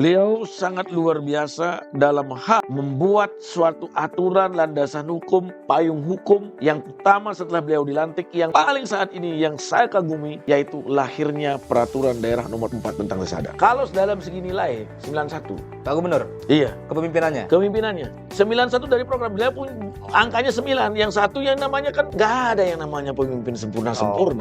Beliau sangat luar biasa dalam hal membuat suatu aturan, landasan hukum, payung hukum yang pertama setelah beliau dilantik, yang paling saat ini yang saya kagumi, yaitu lahirnya peraturan daerah nomor 4 tentang Lesada. Kalau dalam segi nilai 91. Pak Gubernur? Iya. Kepemimpinannya? 91 dari program beliau pun angkanya 9. Yang satu yang namanya kan gak ada yang namanya pemimpin sempurna.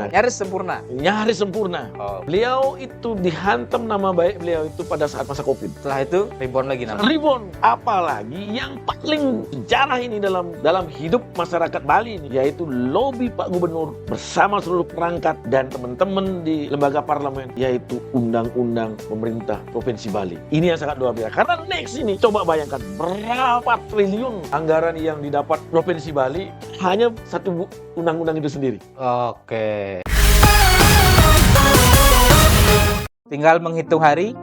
Nyaris sempurna. Nyaris sempurna. Beliau itu dihantam nama baik beliau itu pada saat masa Covid. Setelah itu reborn lagi namanya. Reborn. Apalagi yang paling sejarah ini dalam hidup masyarakat Bali ini, yaitu lobby Pak Gubernur bersama seluruh perangkat dan teman-teman di lembaga parlemen, yaitu Undang-Undang Pemerintah Provinsi Bali. Ini yang sangat luar biasa. Karena next ini, coba bayangkan berapa triliun anggaran yang didapat Provinsi Bali hanya satu undang-undang itu sendiri. Oke. Tinggal menghitung hari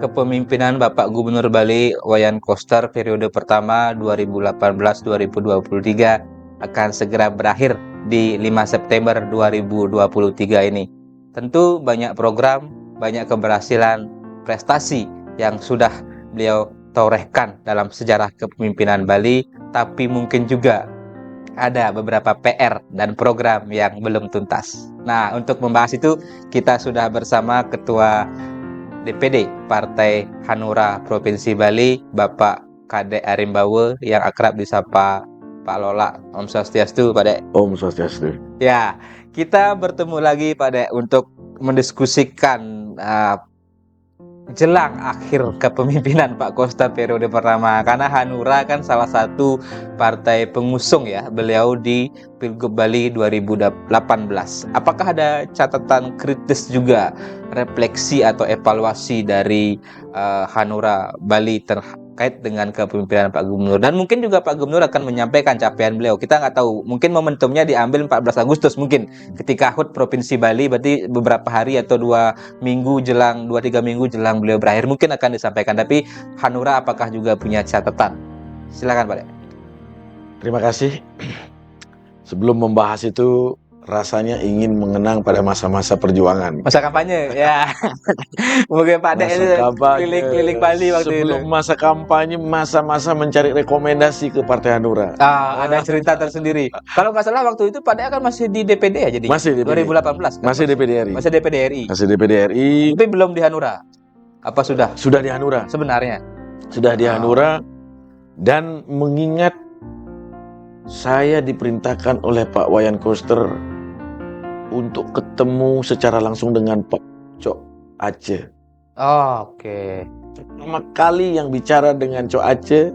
kepemimpinan Bapak Gubernur Bali Wayan Koster periode pertama 2018-2023 akan segera berakhir di 5 September 2023 ini. Tentu banyak program, banyak keberhasilan, prestasi yang sudah beliau torehkan dalam sejarah kepemimpinan Bali, tapi mungkin juga ada beberapa PR dan program yang belum tuntas. Nah, untuk membahas itu kita sudah bersama Ketua DPD Partai Hanura Provinsi Bali, Bapak Kadek Arimbawe yang akrab disapa Pak Lola. Om Swastiastu, Pak Dek. Om Swastiastu. Ya, kita bertemu lagi Pak Dek untuk mendiskusikan jelang akhir kepemimpinan Pak Koster periode pertama, karena Hanura kan salah satu partai pengusung ya beliau di Pilgub Bali 2018. Apakah ada catatan kritis juga, refleksi atau evaluasi dari Hanura Bali terkait dengan kepemimpinan Pak Gubernur? Dan mungkin juga Pak Gubernur akan menyampaikan capaian beliau. Kita nggak tahu, mungkin momentumnya diambil 14 Agustus mungkin ketika HUT Provinsi Bali, berarti beberapa hari atau 2-3 minggu jelang beliau berakhir mungkin akan disampaikan. Tapi Hanura apakah juga punya catatan? Silakan Pak Dek. Terima kasih. Sebelum membahas itu, rasanya ingin mengenang pada masa-masa perjuangan. Masa kampanye, ya. Mungkin Pak Dek itu keliling-keliling Bali waktu itu. Sebelum masa kampanye, masa-masa mencari rekomendasi ke Partai Hanura. Ada cerita tersendiri. Kalau nggak salah waktu itu Pak Dek kan masih di DPD ya, jadi masih DPD. 2018 kan? Masih DPD RI. Masih DPD RI. Masih DPD RI. Tapi belum di Hanura. Apa sudah? Sudah di Hanura. Sebenarnya. Sudah di Hanura. Dan mengingat saya diperintahkan oleh Pak Wayan Koster untuk ketemu secara langsung dengan Pak Cok Aceh. Oke. Pertama kali yang bicara dengan Cok Aceh,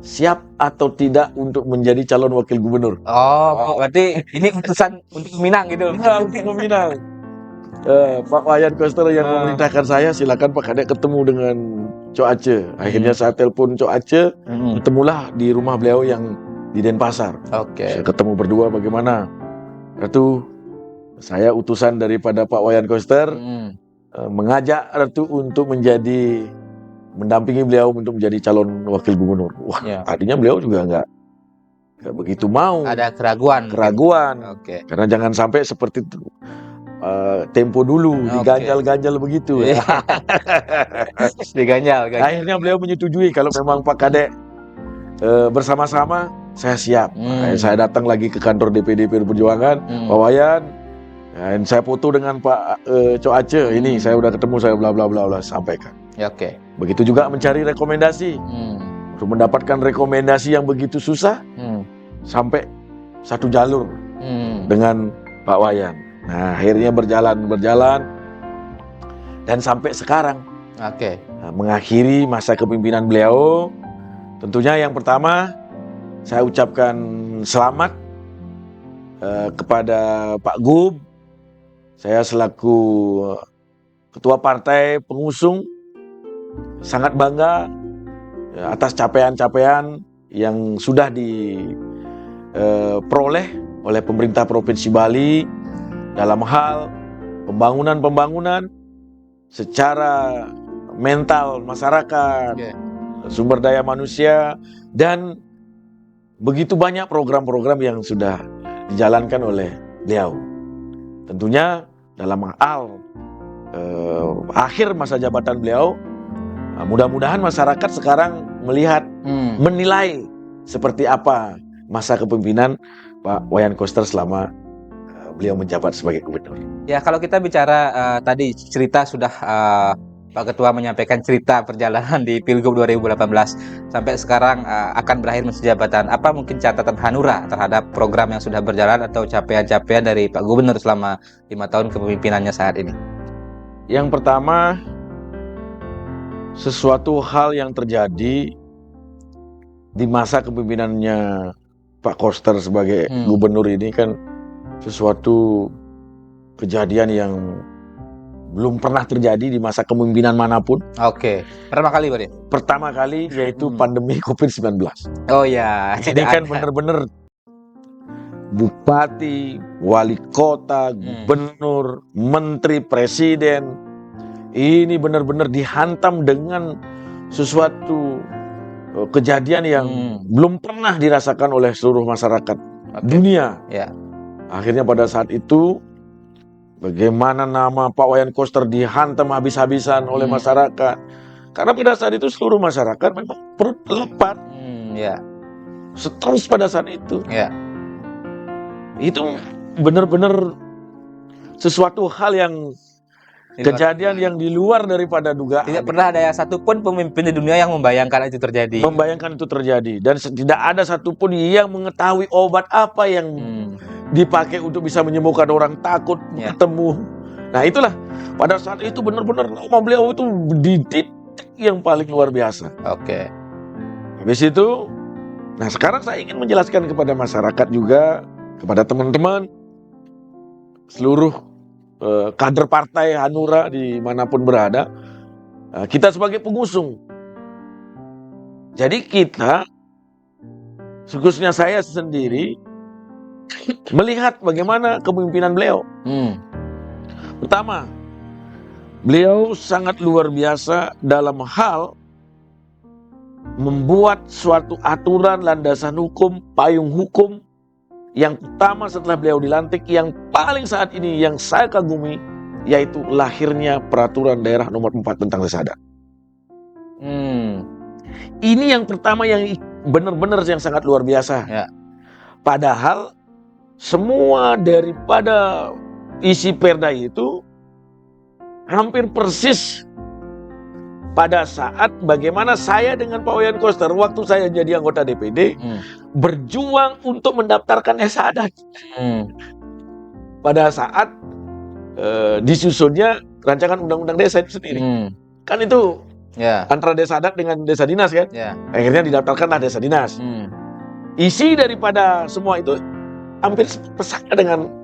siap atau tidak untuk menjadi calon wakil gubernur. Berarti ini utusan untuk Minang gitu. Untuk meminang. Pak Wayan Koster yang memerintahkan saya, silakan Pak Kadek ketemu dengan Cok Aceh. Akhirnya saya telepon Cok Aceh, ketemulah di rumah beliau yang di Denpasar. Saya ketemu berdua, bagaimana? Ratu, saya utusan daripada Pak Wayan Koster mengajak Ratu untuk mendampingi beliau untuk menjadi calon wakil gubernur. Wah, tadinya beliau juga nggak begitu mau. Ada keraguan. Karena jangan sampai seperti tempo dulu diganjal-ganjal begitu. Diganjal. Akhirnya beliau menyetujui kalau memang Pak Kadek bersama-sama, saya siap. Saya datang lagi ke kantor DPD PDI Perjuangan, Pak Wayan, dan saya foto dengan Pak Cok Aceh. Ini saya udah ketemu, saya bla bla bla sampaikan. Begitu juga mencari rekomendasi. Untuk mendapatkan rekomendasi yang begitu susah, sampai satu jalur dengan Pak Wayan. Nah, akhirnya berjalan dan sampai sekarang. Mengakhiri masa kepemimpinan beliau. Tentunya yang pertama saya ucapkan selamat kepada Pak Gub. Saya selaku ketua partai pengusung sangat bangga atas capaian-capaian yang sudah diperoleh oleh pemerintah Provinsi Bali dalam hal pembangunan secara mental masyarakat, sumber daya manusia, dan begitu banyak program-program yang sudah dijalankan oleh beliau. Tentunya dalam hal akhir masa jabatan beliau, Nah, mudah-mudahan masyarakat sekarang melihat, menilai seperti apa masa kepemimpinan Pak Wayan Koster selama beliau menjabat sebagai gubernur. Ya, kalau kita bicara tadi cerita sudah Pak Ketua menyampaikan cerita perjalanan di Pilgub 2018 sampai sekarang akan berakhir masa jabatan. Apa mungkin catatan Hanura terhadap program yang sudah berjalan atau capaian-capaian dari Pak Gubernur selama 5 tahun kepemimpinannya saat ini? Yang pertama, sesuatu hal yang terjadi di masa kepemimpinannya Pak Koster sebagai gubernur ini kan sesuatu kejadian yang belum pernah terjadi di masa kepemimpinan manapun. Oke, pertama kali berarti? Pertama kali, yaitu pandemi COVID-19. Oh ya, ini kan benar-benar bupati, wali kota, gubernur, menteri, presiden, ini benar-benar dihantam dengan sesuatu kejadian yang belum pernah dirasakan oleh seluruh masyarakat dunia. Ya. Akhirnya pada saat itu, bagaimana nama Pak Wayan Koster dihantam habis-habisan oleh masyarakat. Karena pada saat itu seluruh masyarakat memang perut lapar. Ya. Stres pada saat itu. Ya. Itu benar-benar sesuatu hal yang kejadian yang di luar daripada dugaan. Tidak pernah ada satupun pemimpin di dunia yang membayangkan itu terjadi. Membayangkan itu terjadi. Dan tidak ada satupun yang mengetahui obat apa yang dipakai untuk bisa menyembuhkan orang takut ketemu. Nah itulah, pada saat itu benar-benar nama beliau itu di titik yang paling luar biasa. Oke. Habis itu, nah sekarang saya ingin menjelaskan kepada masyarakat juga, kepada teman-teman, seluruh kader partai Hanura dimanapun berada, kita sebagai pengusung. Jadi kita, khususnya saya sendiri, melihat bagaimana kepemimpinan beliau. Pertama, beliau sangat luar biasa dalam hal membuat suatu aturan, landasan hukum, payung hukum yang pertama setelah beliau dilantik, yang paling saat ini yang saya kagumi, yaitu lahirnya peraturan daerah nomor 4 tentang desa adat. Ini yang pertama yang benar-benar yang sangat luar biasa. Ya. Padahal semua daripada isi perda itu hampir persis pada saat bagaimana saya dengan Pak Wayan Koster waktu saya jadi anggota DPD berjuang untuk mendaftarkan desa adat. Pada saat disusunnya rancangan undang-undang desa itu sendiri. Kan itu antara desa adat dengan desa dinas kan. Akhirnya didaftarkanlah desa dinas. Isi daripada semua itu hampir sama dengan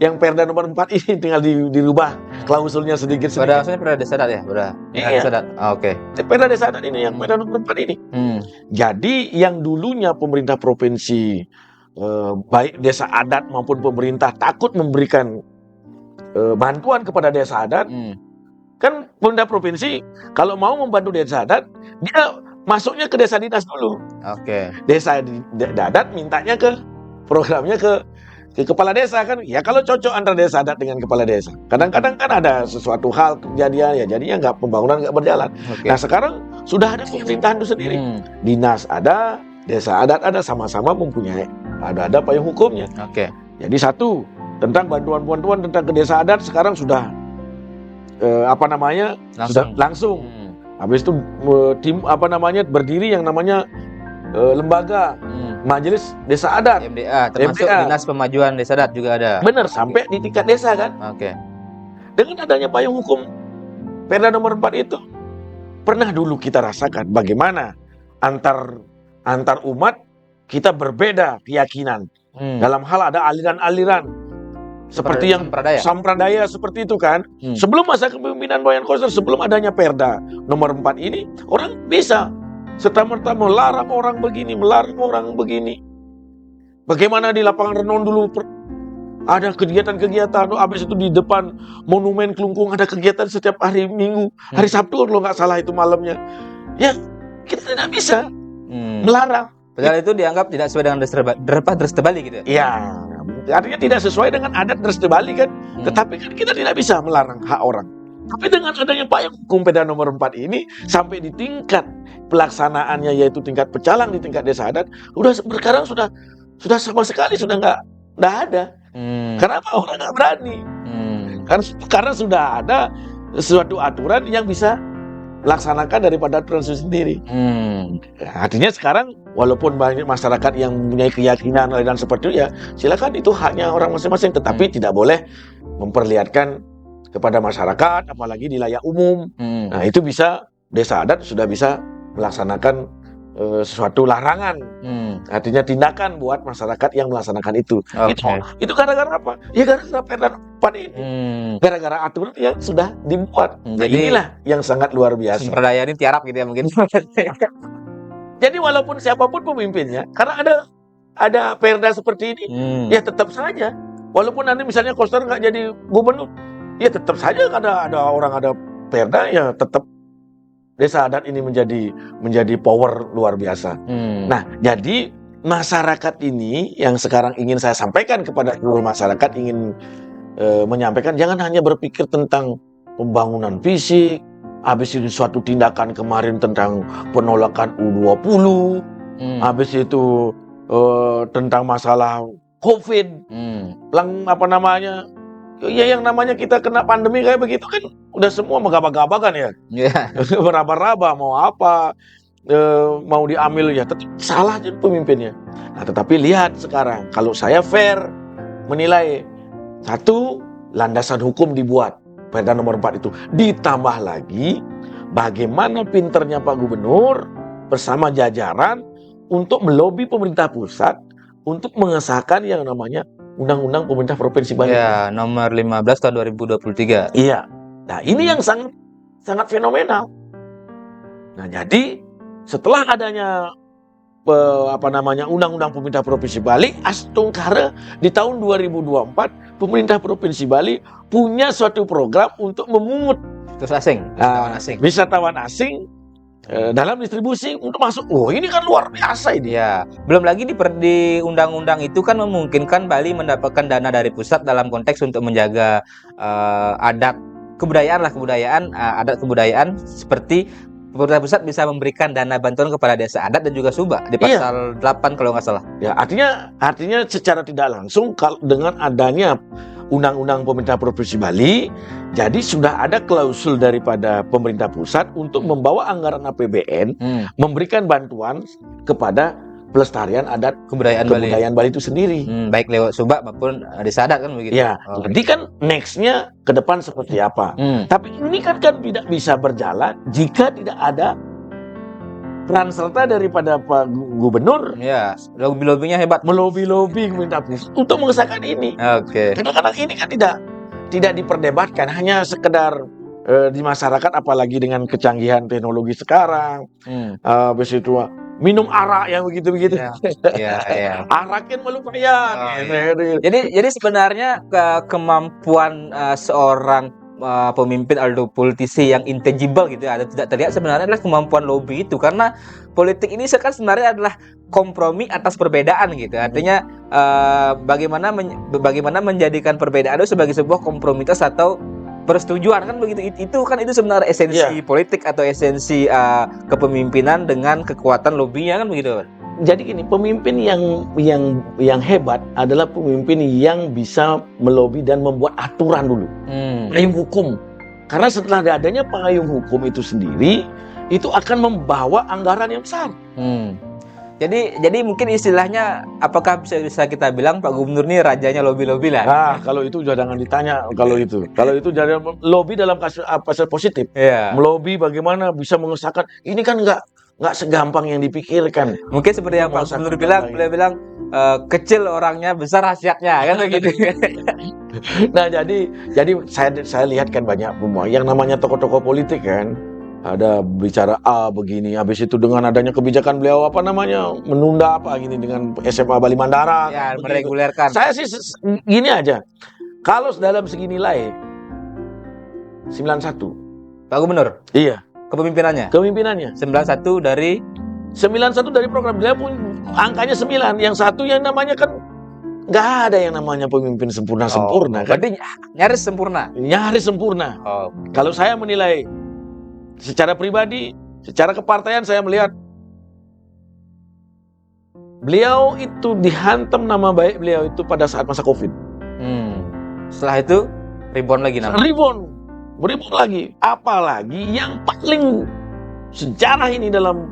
yang perda nomor 4 ini, tinggal dirubah klausulnya sedikit. Maksudnya perda desa adat ya? Desa adat. Oke. Perda desa adat ini, yang perda nomor 4 ini. Jadi yang dulunya pemerintah provinsi, baik desa adat maupun pemerintah takut memberikan bantuan kepada desa adat, kan pemerintah provinsi kalau mau membantu desa adat, dia masuknya ke desa dinas dulu. Oke. Desa adat mintanya ke programnya ke kepala desa kan. Ya kalau cocok antara desa adat dengan kepala desa. Kadang-kadang kan ada sesuatu hal kejadian ya jadinya pembangunan nggak berjalan. Nah sekarang sudah ada pemerintahan itu sendiri. Dinas ada, desa adat ada, sama-sama mempunyai ada payung hukumnya. Jadi satu, tentang bantuan-bantuan tentang ke desa adat sekarang sudah sudah langsung. Habis itu tim berdiri yang namanya lembaga Majelis Desa Adat, MDA, termasuk Dinas Pemajuan Desa Adat juga ada. Benar, sampai di tingkat desa kan. Dengan adanya payung hukum Perda nomor 4 itu, pernah dulu kita rasakan bagaimana antar umat kita berbeda keyakinan. Dalam hal ada aliran-aliran seperti yang sampradaya seperti itu kan. Sebelum masa kepemimpinan Wayan Koster, sebelum adanya Perda nomor 4 ini, orang bisa serta-merta melarang orang begini, melarang orang begini. Bagaimana di lapangan Renon dulu ada kegiatan-kegiatan, habis itu di depan Monumen Kelungkung ada kegiatan setiap hari Minggu, hari Sabtu kalau nggak salah itu malamnya. Ya kita tidak bisa melarang. Padahal itu dianggap tidak sesuai dengan Dres Tebali gitu ya? Iya, artinya tidak sesuai dengan adat Dres Tebali kan. Tetapi kan kita tidak bisa melarang hak orang. Tapi dengan adanya payung hukum Perda nomor 4 ini, sampai di tingkat pelaksanaannya, yaitu tingkat pecalang di tingkat desa adat, sekarang sudah sama sekali sudah nggak ada. Kenapa orang nggak berani? Karena sudah ada suatu aturan yang bisa laksanakan daripada aturan itu sendiri. Artinya sekarang walaupun banyak masyarakat yang mempunyai keyakinan dan seperti itu, ya silakan, itu haknya orang masing-masing, tetapi tidak boleh memperlihatkan kepada masyarakat, apalagi di layak umum. Nah, itu bisa, desa adat sudah bisa melaksanakan sesuatu larangan. Artinya tindakan buat masyarakat yang melaksanakan itu. Itu gara-gara apa? Ya gara-gara Perda 4 ini. Gara-gara aturan yang sudah dibuat. Nah, Jadi inilah yang sangat luar biasa. sumber daya ini tiarap gitu ya mungkin. Jadi walaupun siapapun pemimpinnya, karena ada perda seperti ini, ya tetap saja. Walaupun nanti misalnya Koster nggak jadi gubernur, ya tetap saja ada perda, ya tetap desa adat ini menjadi power luar biasa. Nah, jadi masyarakat ini yang sekarang ingin saya sampaikan kepada seluruh masyarakat, ingin menyampaikan, jangan hanya berpikir tentang pembangunan fisik, habis itu suatu tindakan kemarin tentang penolakan U20, habis itu tentang masalah COVID, yang namanya kita kena pandemi kayak begitu kan, udah semua megabah-gabah kan ya, beraba-raba mau apa, mau diambil, ya tetap salah jadi pemimpinnya. Nah, tetapi lihat sekarang, kalau saya fair menilai, satu, landasan hukum dibuat, Perda nomor 4 itu, ditambah lagi bagaimana pinternya Pak Gubernur bersama jajaran untuk melobi pemerintah pusat untuk mengesahkan yang namanya Undang-Undang Pemerintah Provinsi Bali. Ya, nomor 15 tahun 2023. Iya. Nah, ini yang sangat fenomenal. Nah, jadi setelah adanya Undang-Undang Pemerintah Provinsi Bali, astungkara di tahun 2024 Pemerintah Provinsi Bali punya suatu program untuk memungut wisatawan asing dalam distribusi untuk masuk. Oh, ini kan luar biasa ini. Ya, belum lagi di undang-undang itu kan memungkinkan Bali mendapatkan dana dari pusat dalam konteks untuk menjaga adat kebudayaan seperti pemerintah pusat bisa memberikan dana bantuan kepada desa adat dan juga subak di pasal 8 kalau nggak salah. Ya, artinya secara tidak langsung dengan adanya Undang-Undang Pemerintah Provinsi Bali, jadi sudah ada klausul daripada pemerintah pusat untuk membawa anggaran APBN memberikan bantuan kepada pelestarian adat kebudayaan Bali itu sendiri, baik lewat subak maupun desa adat kan begitu. Ya, jadi kan nextnya ke depan seperti apa. Tapi ini kan tidak bisa berjalan jika tidak ada peran serta daripada Pak Gubernur. Ya, lobby-lobbynya hebat. Melobi-lobi pemerintah pusat untuk mengesahkan ini. Kadang-kadang ini kan tidak diperdebatkan, hanya sekedar di masyarakat, apalagi dengan kecanggihan teknologi sekarang. Habis itu minum arak yang begitu-begitu. Arakin melupakan. Jadi sebenarnya kemampuan seorang pemimpin atau politisi yang intangible gitu ya, tidak terlihat, sebenarnya adalah kemampuan lobby itu, karena politik ini sebenarnya adalah kompromi atas perbedaan gitu. Artinya bagaimana menjadikan perbedaan itu sebagai sebuah kompromitas atau persetujuan kan begitu. Itu sebenarnya esensi politik atau esensi kepemimpinan dengan kekuatan lobbynya kan begitu. Jadi gini, pemimpin yang hebat adalah pemimpin yang bisa melobi dan membuat aturan dulu, payung hukum. Karena setelah adanya payung hukum itu sendiri, itu akan membawa anggaran yang besar. Jadi mungkin istilahnya, apakah bisa kita bilang Pak Gubernur ini rajanya lobby-lobby lah? Nah, kalau itu jangan ditanya. Kalau itu jadi lobby dalam kasus positif. Melobi bagaimana bisa mengesahkan ini kan nggak segampang yang dipikirkan. Mungkin seperti yang Pak Gubernur bilang, kecil orangnya, besar hasiatnya kan begitu. Nah, jadi saya lihat kan banyak yang namanya tokoh-tokoh politik kan, ada bicara begini, habis itu dengan adanya kebijakan beliau menunda gini dengan SMA Bali Mandara, meregulerkan. Saya sih gini aja, kalau dalam segi nilai 91 Pak Gubernur, iya, kepemimpinannya 91 dari program beliau pun angkanya 9, yang satu yang namanya kan nggak ada yang namanya pemimpin sempurna-sempurna kan? Berarti nyaris sempurna. Nyaris sempurna. Oh. Kalau saya menilai secara pribadi, secara kepartaian saya melihat beliau itu dihantam nama baik beliau itu pada saat masa Covid. Setelah itu rebound lagi nama. Rebound lagi. Apalagi yang paling sejarah ini dalam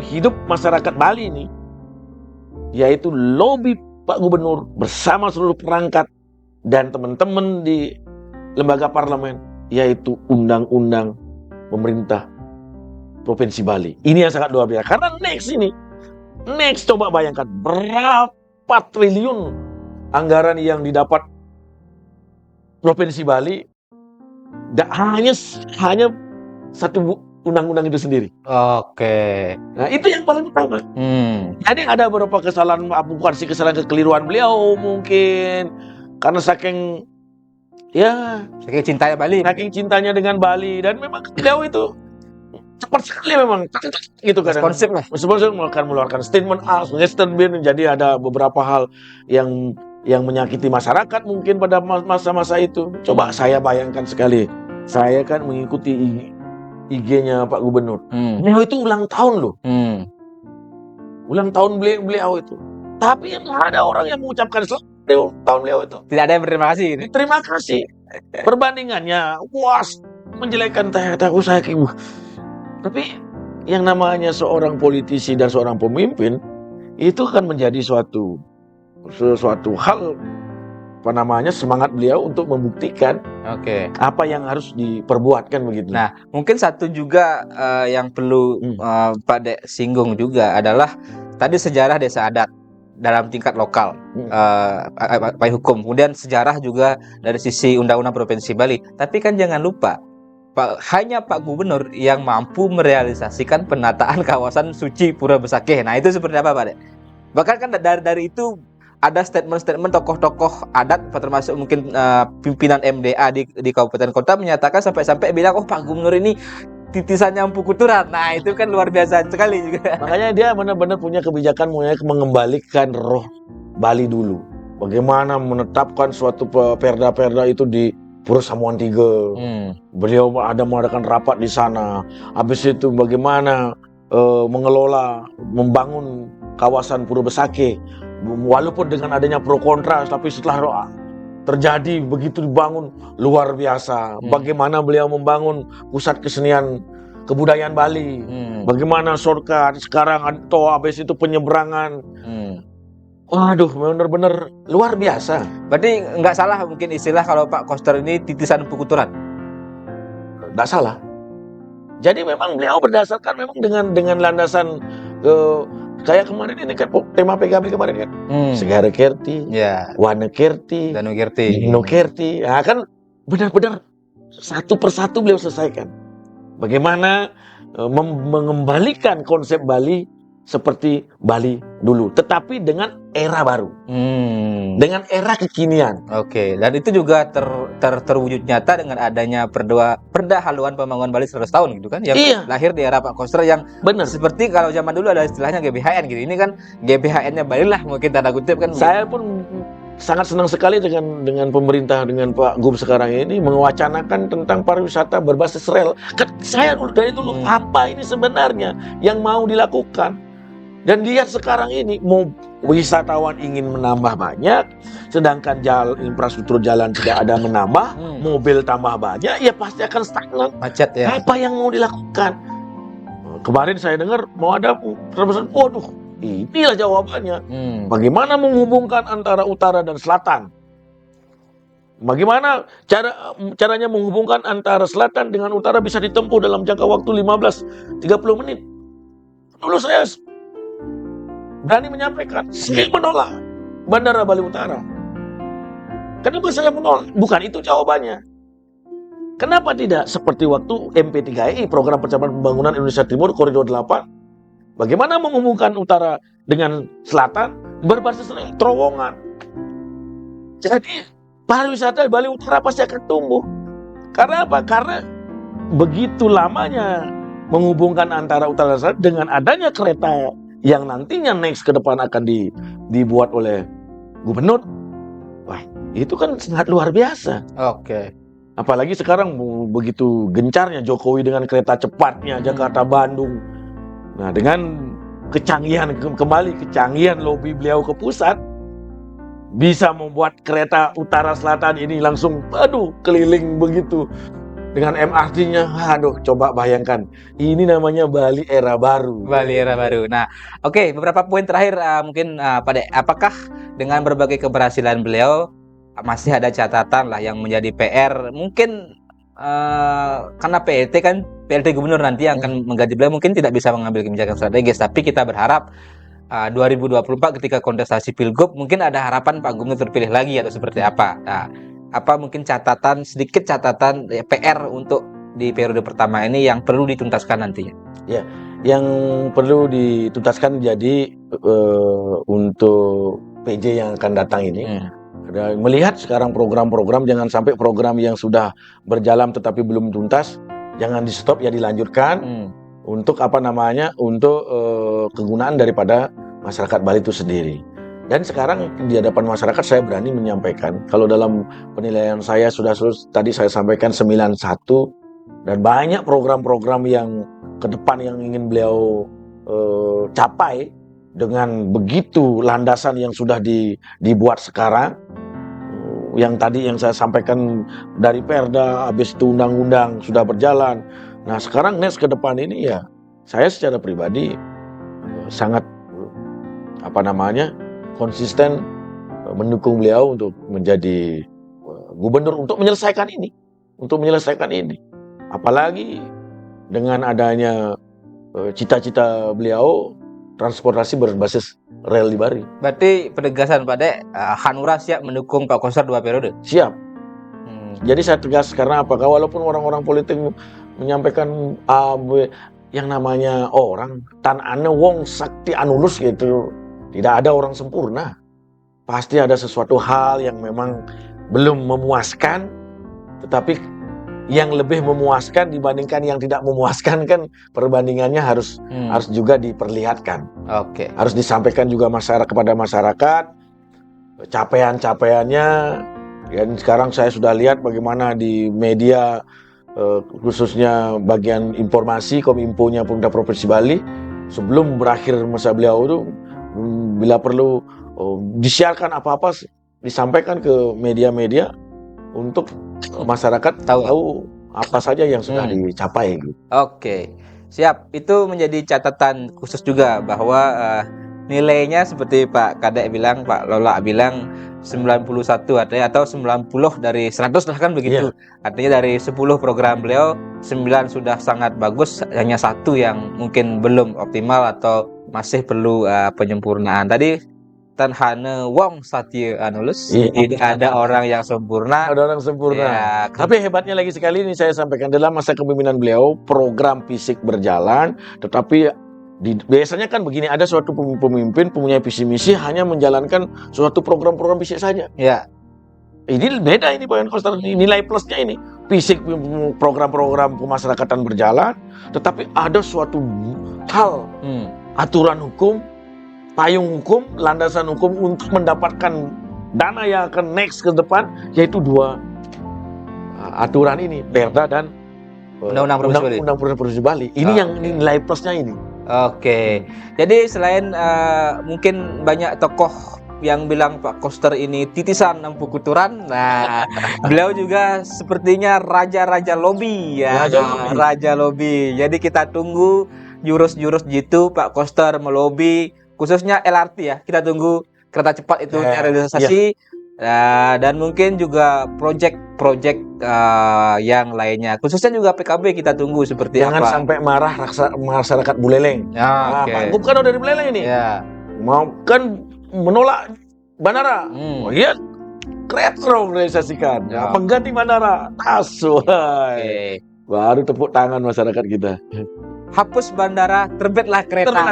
hidup masyarakat Bali ini, yaitu lobby Pak Gubernur bersama seluruh perangkat dan teman-teman di lembaga parlemen, yaitu undang-undang pemerintah Provinsi Bali. Ini yang sangat luar biasa. Karena next coba bayangkan berapa triliun anggaran yang didapat Provinsi Bali, hanya satu undang-undang itu sendiri. Oke. Nah, itu yang paling utama. Jadi ada beberapa kesalahan, bukan sih kesalahan, kekeliruan beliau mungkin karena saking cintanya Bali. Saking cintanya dengan Bali, dan memang beliau itu cepat sekali memang gitu kan. Responsif lah. Akan mengeluarkan statement A, statement B. Jadi ada beberapa hal yang menyakiti masyarakat mungkin pada masa-masa itu. Coba saya bayangkan sekali. Saya kan mengikuti IG-nya Pak Gubernur. Beliau itu ulang tahun loh. Ulang tahun beliau itu. Tapi nggak ada orang yang mengucapkan selamat tahun beliau itu. Tidak ada yang berterima kasih. Terima kasih. Perbandingannya, puas menjelekkan aku saya. Tapi yang namanya seorang politisi dan seorang pemimpin itu kan menjadi suatu hal, semangat beliau untuk membuktikan apa yang harus diperbuatkan begitu. Nah, mungkin satu juga yang perlu Pak Dek singgung juga adalah tadi sejarah desa adat dalam tingkat lokal, payung hukum. Kemudian sejarah juga dari sisi undang-undang Provinsi Bali. Tapi kan jangan lupa, hanya Pak Gubernur yang mampu merealisasikan penataan kawasan suci Pura Besakeh. Nah, itu seperti apa, Pak Dek? Bahkan kan dari itu ada statement-statement tokoh-tokoh adat, termasuk mungkin pimpinan MDA di kabupaten kota menyatakan sampai-sampai bilang, Pak Gubernur ini titisannya Empu Kuturan. Nah, itu kan luar biasa sekali juga. Makanya dia benar-benar punya kebijakan mengembalikan roh Bali dulu. Bagaimana menetapkan suatu perda-perda itu di Pura Samuan 3. Beliau mengadakan rapat di sana. Habis itu bagaimana mengelola, membangun kawasan Pura Besakeh. Walaupun dengan adanya pro kontra, tapi setelah terjadi begitu dibangun luar biasa. Bagaimana beliau membangun pusat kesenian kebudayaan Bali. Bagaimana shortcut sekarang habis itu penyeberangan. Waduh, benar-benar luar biasa. Berarti nggak salah mungkin istilah kalau Pak Koster ini titisan Empu Kuturan? Nggak salah. Jadi memang beliau berdasarkan memang dengan landasan kayak kemarin ini kan tema PKB kemarin kan, Segara Kerti, Wana Kerti, Danu Kerti, Dino Kerti. Nah, kan benar-benar satu persatu beliau selesaikan. Bagaimana mengembalikan konsep Bali seperti Bali dulu, tetapi dengan era baru, dengan era kekinian. Dan itu juga terwujud nyata dengan adanya Perda Haluan Pembangunan Bali 100 tahun gitu kan, yang lahir di era Pak Koster, yang seperti kalau zaman dulu ada istilahnya GBHN gitu. Ini kan GBHN-nya Bali lah mungkin, tanda kutip kan. Saya pun sangat senang sekali dengan pemerintah, dengan Pak Gub sekarang ini mewacanakan tentang pariwisata berbasis rel. Saya dari dulu apa ini sebenarnya yang mau dilakukan. Dan lihat sekarang ini, mau wisatawan ingin menambah banyak, sedangkan infrastruktur jalan tidak ada menambah, mobil tambah banyak, ya pasti akan stagnan. Macet ya. Apa yang mau dilakukan? Kemarin saya dengar mau ada terobosan, waduh, inilah jawabannya. Bagaimana menghubungkan antara utara dan selatan? Bagaimana caranya menghubungkan antara selatan dengan utara bisa ditempuh dalam jangka waktu 15-30 menit? Dulu saya berani menyampaikan, saya menolak Bandara Bali Utara. Kenapa saya menolak? Bukan itu jawabannya. Kenapa tidak seperti waktu MP3I, Program Percepatan Pembangunan Indonesia Timur, Koridor 8? Bagaimana menghubungkan utara dengan selatan berbasis terowongan? Jadi pariwisata Bali Utara pasti akan tumbuh. Karena apa? Karena begitu lamanya menghubungkan antara utara dan selatan dengan adanya kereta yang nantinya next ke depan akan dibuat oleh gubernur. Wah, itu kan sangat luar biasa. Oke. Apalagi sekarang begitu gencarnya Jokowi dengan kereta cepatnya Jakarta-Bandung. Nah, dengan kembali kecanggihan lobi beliau ke pusat, bisa membuat kereta utara selatan ini langsung keliling begitu dengan MRT-nya. Aduh, coba bayangkan, ini namanya Bali era baru. Bali era baru. Nah, oke, beberapa poin terakhir mungkin Pak Dek, apakah dengan berbagai keberhasilan beliau masih ada catatan lah yang menjadi PR? Mungkin karena PLT gubernur nanti yang akan mengganti beliau mungkin tidak bisa mengambil kebijakan strategis, tapi kita berharap 2024 ketika kontestasi Pilgub mungkin ada harapan Pak Gubernur terpilih lagi atau seperti apa. Nah, apa mungkin sedikit catatan PR untuk di periode pertama ini yang perlu dituntaskan nantinya? Ya, yang perlu dituntaskan jadi untuk PJ yang akan datang ini, melihat sekarang program-program, jangan sampai program yang sudah berjalan tetapi belum tuntas, jangan di stop, ya dilanjutkan untuk untuk kegunaan daripada masyarakat Bali itu sendiri. Dan sekarang di hadapan masyarakat saya berani menyampaikan, kalau dalam penilaian saya sudah tadi saya sampaikan 91, dan banyak program-program yang ke depan yang ingin beliau capai dengan begitu landasan yang sudah dibuat sekarang. Yang tadi yang saya sampaikan dari Perda, habis itu undang-undang sudah berjalan. Nah, sekarang next ke depan ini ya, saya secara pribadi sangat konsisten mendukung beliau untuk menjadi gubernur untuk menyelesaikan ini. Apalagi dengan adanya cita-cita beliau transportasi berbasis rel di Bali. Berarti penegasan Pak Dek, Hanura siap mendukung Pak Koster 2 periode? Siap. Jadi saya tegas karena apakah walaupun orang-orang politik menyampaikan yang namanya orang tan ane wong sakti anulus gitu, tidak ada orang sempurna. Pasti ada sesuatu hal yang memang belum memuaskan, tetapi yang lebih memuaskan dibandingkan yang tidak memuaskan kan perbandingannya harus juga diperlihatkan. Oke. Harus disampaikan juga kepada masyarakat capaian-capaiannya. Dan sekarang saya sudah lihat bagaimana di media khususnya bagian informasi Kominfo-nya Pemerintah Provinsi Bali sebelum berakhir masa beliau itu bila perlu disiarkan apa-apa disampaikan ke media-media untuk masyarakat tahu apa saja yang sudah dicapai. Oke, siap. Itu menjadi catatan khusus juga bahwa nilainya seperti Pak Kadek bilang, Pak Lola bilang 91 artinya, atau 90 dari 100 lah kan begitu. Artinya dari 10 program beliau 9 sudah sangat bagus, hanya 1 yang mungkin belum optimal atau masih perlu penyempurnaan. Tadi Tan Hane Wong Satya Anulus, tidak ada orang yang sempurna. Ada orang sempurna. Ya, tapi hebatnya lagi sekali ini saya sampaikan dalam masa kepemimpinan beliau program fisik berjalan, tetapi biasanya kan begini, ada suatu pemimpin punya visi misi hanya menjalankan suatu program-program fisik saja. Ya. Ini beda ini Pak Koster, nilai plusnya ini fisik program-program kemasyarakatan berjalan, tetapi ada suatu hal aturan hukum, payung hukum, landasan hukum untuk mendapatkan dana yang akan next ke depan, yaitu 2 aturan ini, Perda dan Undang-Undang Provinsi Bali. Ini yang nilai plusnya ini. Oke, jadi selain mungkin banyak tokoh yang bilang Pak Koster ini titisan Empu Kuturan, nah beliau juga sepertinya raja-raja lobi ya, raja lobi. Jadi kita tunggu jurus-jurus gitu Pak Koster melobi, khususnya LRT ya, kita tunggu kereta cepat itu realisasi. Dan mungkin juga proyek-proyek yang lainnya, khususnya juga PKB kita tunggu seperti Jangan apa. sampai marah masyarakat Buleleng. Pak Gub kan dari Buleleng ini, mau kan menolak bandara. Iya, kereta realisasikan. Pengganti bandara, baru tepuk tangan masyarakat kita. Hapus bandara, terbitlah kereta.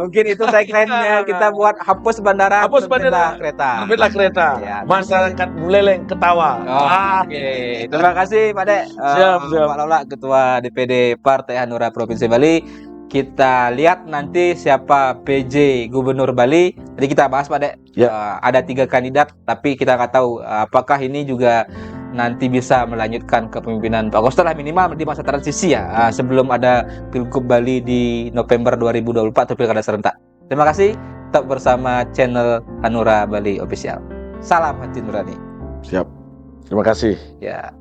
Mungkin itu tagline-nya, kita buat hapus bandara, terbitlah kereta. Terbitlah kereta. Ya, masyarakat Buleleng ketawa. Oke. Terima kasih Pak Dek. Pak Lola, Ketua DPD Partai Hanura Provinsi Bali. kita lihat nanti siapa PJ Gubernur Bali. Jadi kita bahas Pak Dek. Ya. Ada 3 kandidat, tapi kita nggak tahu apakah ini juga nanti bisa melanjutkan kepemimpinan Pak Koster lah, minimal di masa transisi ya, sebelum ada Pilgub Bali di November 2024 atau Pilkada serentak. Terima kasih, tetap bersama channel Hanura Bali Official. Salam hati nurani. Siap. Terima kasih. Ya.